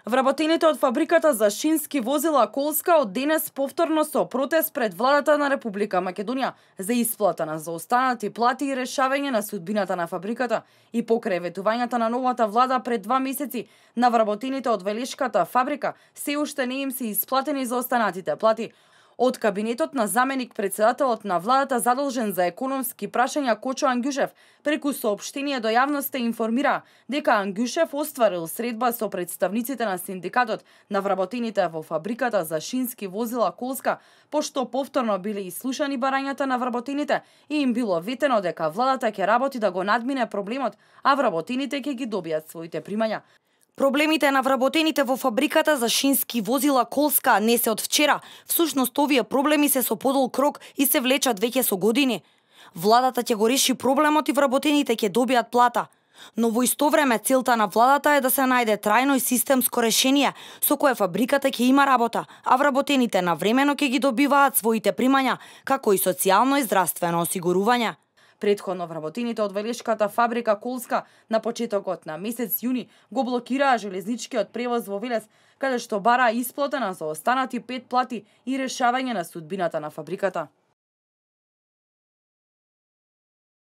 Вработените од фабриката за шински возила Колска од денес повторно со протест пред владата на Република Македонија за исплата на заостанати плати и решавање на судбината на фабриката и покрај ветувањата на новата влада пред 2 месеци на вработените од Велешката фабрика се уште не им се исплатени заостанатите плати. Од кабинетот на заменик председателот на владата задолжен за економски прашања Кочо Ангјушев преку соопштение до јавноста информира дека Ангјушев остварил средба со представниците на синдикатот на вработените во фабриката за шински возила Колска, пошто повторно биле ислушани барањата на вработените и им било ветено дека владата ќе работи да го надмине проблемот, а вработените ќе ги добијат своите примања. Проблемите на вработените во фабриката за шински возила Колска не се од вчера. Всушност овие проблеми се со подолг рок и се влечат веќе со години. Владата ќе го реши проблемот и вработените ќе добијат плата. Но во исто време целта на владата е да се најде трајно и системско решение со кое фабриката ќе има работа, а вработените навремено ќе ги добиваат своите примања, како и социјално и здравствено осигурување. Претходно вработените од Велешката фабрика Колска на почетокот на месец јуни го блокираа железничкиот превоз во Велес, каде што бараа исплата на заостанати 5 плати и решавање на судбината на фабриката.